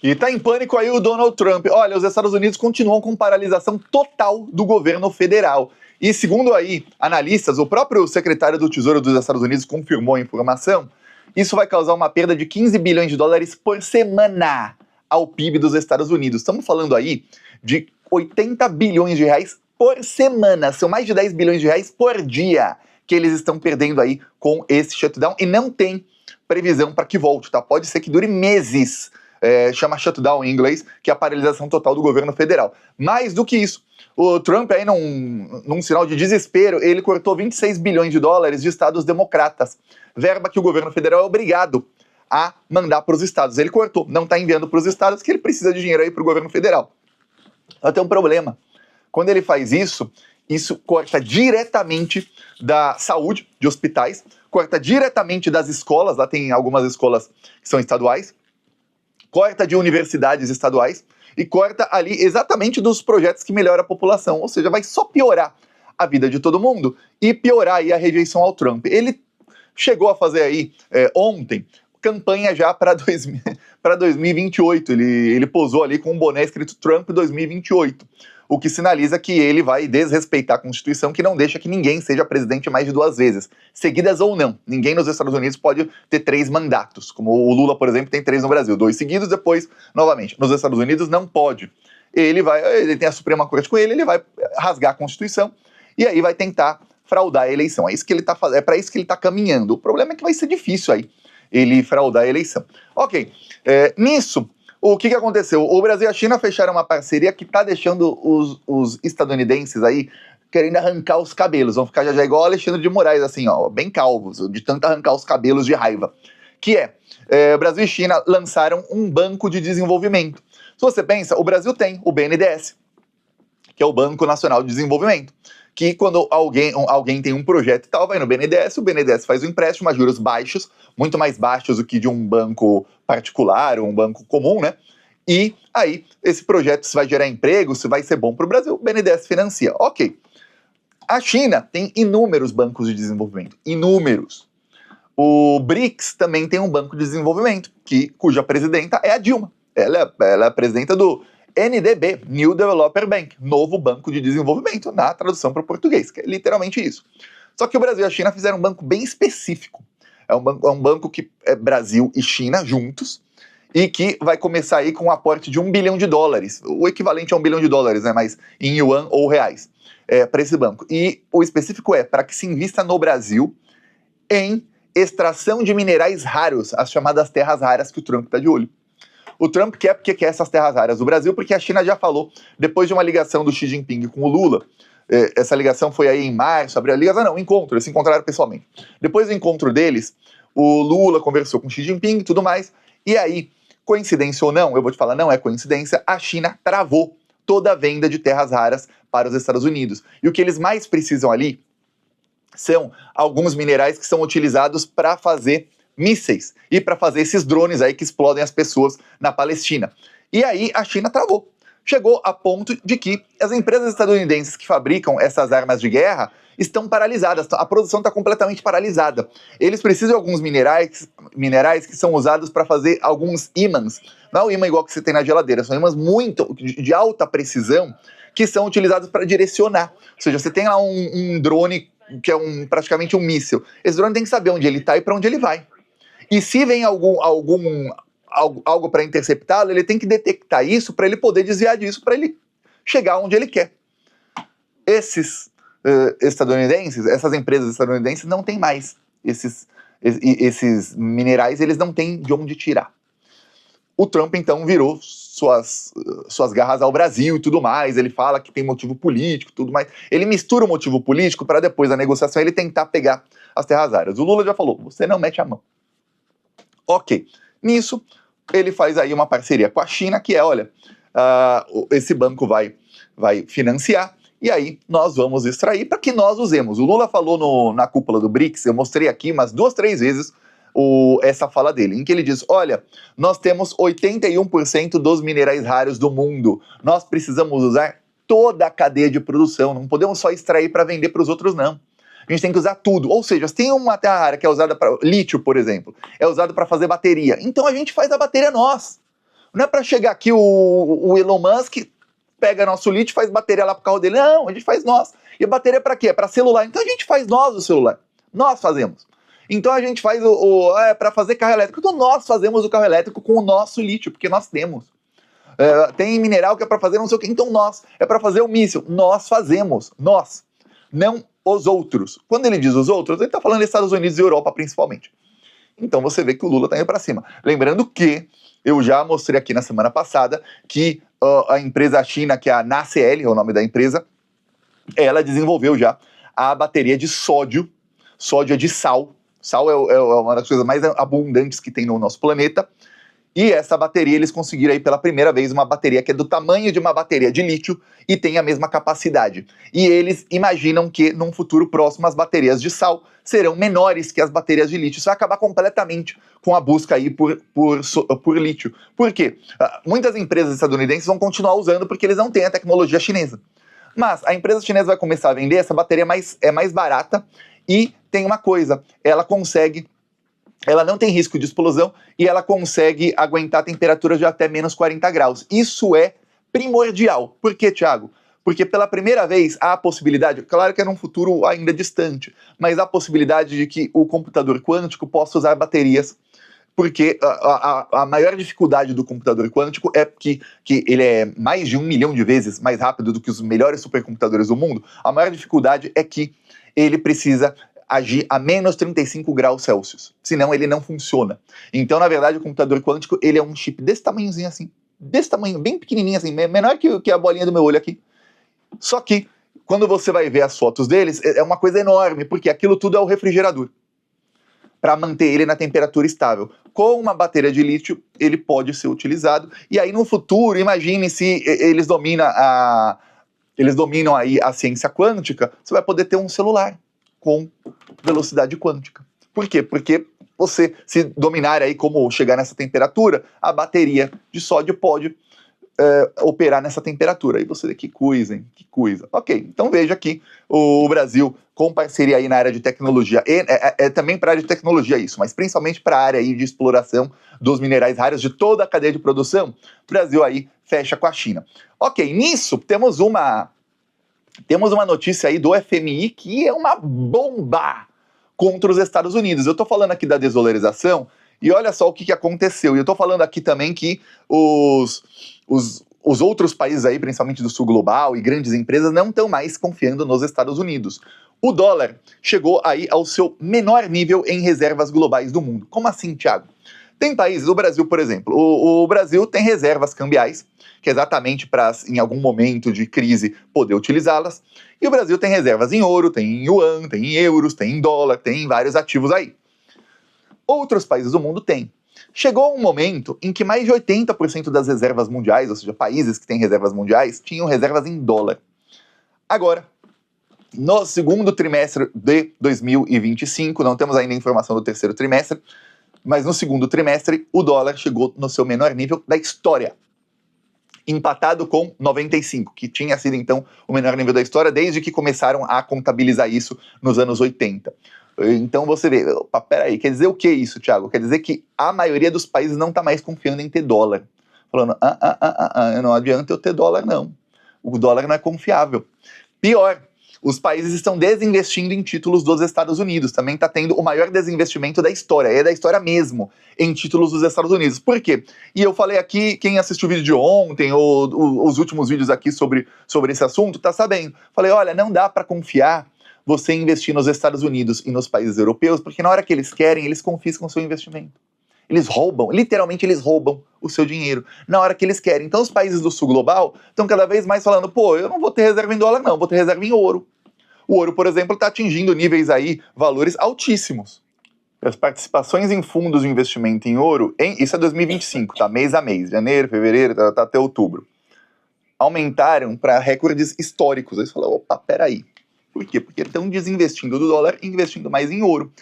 E tá em pânico aí o Donald Trump. Olha, os Estados Unidos continuam com paralisação total do governo federal. E segundo aí analistas, o próprio secretário do Tesouro dos Estados Unidos confirmou a informação, isso vai causar uma perda de 15 bilhões de dólares por semana ao PIB dos Estados Unidos. Estamos falando aí de 80 bilhões de reais por semana. São mais de 10 bilhões de reais por dia que eles estão perdendo aí com esse shutdown e não tem previsão para que volte, tá? Pode ser que dure meses. Chama shutdown em inglês, que é a paralisação total do governo federal. Mais do que isso, o Trump aí num sinal de desespero, ele cortou 26 bilhões de dólares de estados democratas, verba que o governo federal é obrigado a mandar para os estados. Ele cortou, não está enviando para os estados, que ele precisa de dinheiro aí para o governo federal. Só tem um problema. Quando ele faz isso, isso corta diretamente da saúde, de hospitais, corta diretamente das escolas, lá tem algumas escolas que são estaduais, corta de universidades estaduais e corta ali exatamente dos projetos que melhoram a população. Ou seja, vai só piorar a vida de todo mundo e piorar aí a rejeição ao Trump. Ele chegou a fazer aí ontem campanha já para 2028. Ele posou ali com um boné escrito Trump 2028. O que sinaliza que ele vai desrespeitar a Constituição, que não deixa que ninguém seja presidente mais de 2 vezes, seguidas ou não. Ninguém nos Estados Unidos pode ter 3 mandatos, como o Lula, por exemplo, tem 3 no Brasil, 2 seguidos, depois, novamente. Nos Estados Unidos não pode. Ele tem a Suprema Corte com ele vai rasgar a Constituição e aí vai tentar fraudar a eleição. É isso que ele tá fazendo, é para isso que ele está caminhando. O problema é que vai ser difícil aí ele fraudar a eleição. Ok, nisso, o que aconteceu? O Brasil e a China fecharam uma parceria que está deixando os estadunidenses aí querendo arrancar os cabelos. Vão ficar já igual o Alexandre de Moraes, assim, ó, bem calvos, de tanto arrancar os cabelos de raiva. Que Brasil e China lançaram um banco de desenvolvimento. Se você pensa, o Brasil tem o BNDES, que é o Banco Nacional de Desenvolvimento, que quando alguém tem um projeto e tal, vai no BNDES, o BNDES faz o empréstimo a juros baixos, muito mais baixos do que de um banco particular ou um banco comum, né? E aí, esse projeto, se vai gerar emprego, se vai ser bom para o Brasil, o BNDES financia. Ok. A China tem inúmeros bancos de desenvolvimento, inúmeros. O BRICS também tem um banco de desenvolvimento, cuja presidenta é a Dilma. Ela é a presidenta do NDB, New Developer Bank, novo banco de desenvolvimento, na tradução para o português, que é literalmente isso. Só que o Brasil e a China fizeram um banco bem específico. É um banco que é Brasil e China juntos, e que vai começar aí com um aporte de $1 bilhão, o equivalente a $1 bilhão, né, mas em yuan ou reais, para esse banco. E o específico é para que se invista no Brasil em extração de minerais raros, as chamadas terras raras que o Trump está de olho. O Trump quer porque quer essas terras raras do Brasil, porque a China já falou, depois de uma ligação do Xi Jinping com o Lula, essa ligação foi aí em março, abril, encontro, eles se encontraram pessoalmente. Depois do encontro deles, o Lula conversou com o Xi Jinping e tudo mais, e aí, coincidência ou não, eu vou te falar, não é coincidência, a China travou toda a venda de terras raras para os Estados Unidos. E o que eles mais precisam ali são alguns minerais que são utilizados para fazer mísseis e para fazer esses drones aí que explodem as pessoas na Palestina. E aí a China travou. Chegou a ponto de que as empresas estadunidenses que fabricam essas armas de guerra estão paralisadas, a produção está completamente paralisada. Eles precisam de alguns minerais que são usados para fazer alguns ímãs. Não é o ímã igual que você tem na geladeira, são ímãs muito de alta precisão que são utilizados para direcionar. Ou seja, você tem lá um drone que é praticamente um míssil. Esse drone tem que saber onde ele está e para onde ele vai. E se vem algo para interceptá-lo, ele tem que detectar isso para ele poder desviar disso, para ele chegar onde ele quer. Esses estadunidenses, essas empresas estadunidenses não têm mais esses minerais, eles não têm de onde tirar. O Trump, então, virou suas garras ao Brasil e tudo mais, ele fala que tem motivo político e tudo mais. Ele mistura o motivo político para depois da negociação ele tentar pegar as terras raras. O Lula já falou, você não mete a mão. Ok, nisso ele faz aí uma parceria com a China, que olha, esse banco vai financiar, e aí nós vamos extrair para que nós usemos. O Lula falou na cúpula do BRICS, eu mostrei aqui umas 2, 3 vezes essa fala dele, em que ele diz, olha, nós temos 81% dos minerais raros do mundo, nós precisamos usar toda a cadeia de produção, não podemos só extrair para vender para os outros, não. A gente tem que usar tudo. Ou seja, se tem uma terra rara que é usada para lítio, por exemplo, é usado para fazer bateria. Então a gente faz a bateria nós. Não é para chegar aqui o Elon Musk, pega nosso lítio e faz bateria lá pro carro dele. Não, a gente faz nós. E a bateria é para quê? É para celular. Então a gente faz nós o celular. Nós fazemos. Então a gente faz para fazer carro elétrico. Então nós fazemos o carro elétrico com o nosso lítio, porque nós temos. Tem mineral que é para fazer não sei o que. Então nós. É para fazer o míssil. Nós fazemos. Nós. Não os outros. Quando ele diz os outros, ele está falando dos Estados Unidos e Europa principalmente. Então você vê que o Lula está indo para cima. Lembrando que eu já mostrei aqui na semana passada que a empresa china, que é a NACL, é o nome da empresa, ela desenvolveu já a bateria de sódio. Sódio é de sal. Sal é uma das coisas mais abundantes que tem no nosso planeta. E essa bateria, eles conseguiram aí pela primeira vez uma bateria que é do tamanho de uma bateria de lítio e tem a mesma capacidade. E eles imaginam que num futuro próximo as baterias de sal serão menores que as baterias de lítio. Isso vai acabar completamente com a busca aí por lítio. Por quê? Muitas empresas estadunidenses vão continuar usando porque eles não têm a tecnologia chinesa. Mas a empresa chinesa vai começar a vender essa bateria é mais barata e tem uma coisa, ela não tem risco de explosão e ela consegue aguentar temperaturas de até menos 40 graus. Isso é primordial. Por quê, Thiago? Porque pela primeira vez há a possibilidade, claro que é num futuro ainda distante, mas há a possibilidade de que o computador quântico possa usar baterias, porque a maior dificuldade do computador quântico é que ele é mais de 1 milhão de vezes mais rápido do que os melhores supercomputadores do mundo. A maior dificuldade é que ele precisa agir a menos 35 graus Celsius, senão ele não funciona. Então, na verdade, o computador quântico, ele é um chip desse tamanhozinho assim, desse tamanho, bem pequenininho assim, menor que a bolinha do meu olho aqui. Só que, quando você vai ver as fotos deles, é uma coisa enorme, porque aquilo tudo é o refrigerador, para manter ele na temperatura estável. Com uma bateria de lítio, ele pode ser utilizado, e aí no futuro, imagine se eles dominam aí a ciência quântica, você vai poder ter um celular com velocidade quântica. Por quê? Porque você, se dominar aí como chegar nessa temperatura, a bateria de sódio pode operar nessa temperatura. E você vê que coisa, hein? Que coisa. Ok, então veja aqui o Brasil com parceria aí na área de tecnologia, também para a área de tecnologia isso, mas principalmente para a área aí de exploração dos minerais raros de toda a cadeia de produção, o Brasil aí fecha com a China. Ok, nisso temos uma notícia aí do FMI que é uma bomba contra os Estados Unidos. Eu tô falando aqui da desdolarização e olha só o que aconteceu. E eu tô falando aqui também que os outros países aí, principalmente do sul global e grandes empresas, não estão mais confiando nos Estados Unidos. O dólar chegou aí ao seu menor nível em reservas globais do mundo. Como assim, Thiago? Tem países, o Brasil, por exemplo, o Brasil tem reservas cambiais, que é exatamente para, em algum momento de crise, poder utilizá-las. E o Brasil tem reservas em ouro, tem em yuan, tem em euros, tem em dólar, tem em vários ativos aí. Outros países do mundo têm. Chegou um momento em que mais de 80% das reservas mundiais, ou seja, países que têm reservas mundiais, tinham reservas em dólar. Agora, no segundo trimestre de 2025, não temos ainda informação do terceiro trimestre, mas no segundo trimestre o dólar chegou no seu menor nível da história, empatado com 95, que tinha sido então o menor nível da história desde que começaram a contabilizar isso nos anos 80. Então você vê, opa, peraí, quer dizer o que isso, Thiago? Quer dizer que a maioria dos países não está mais confiando em ter dólar. Falando, não adianta eu ter dólar não, o dólar não é confiável. Pior, os países estão desinvestindo em títulos dos Estados Unidos. Também está tendo o maior desinvestimento da história. É da história mesmo, em títulos dos Estados Unidos. Por quê? E eu falei aqui, quem assistiu o vídeo de ontem, ou os últimos vídeos aqui sobre esse assunto, tá sabendo. Falei, olha, não dá para confiar você investir nos Estados Unidos e nos países europeus, porque na hora que eles querem, eles confiscam o seu investimento. Eles roubam, literalmente eles roubam o seu dinheiro na hora que eles querem. Então os países do sul global estão cada vez mais falando, pô, eu não vou ter reserva em dólar não, vou ter reserva em ouro. O ouro, por exemplo, está atingindo níveis aí, valores altíssimos. As participações em fundos de investimento em ouro, isso é 2025, tá? Mês a mês, janeiro, fevereiro, tá até outubro, aumentaram para recordes históricos. Aí você fala, opa, peraí. Por quê? Porque estão desinvestindo do dólar e investindo mais em ouro.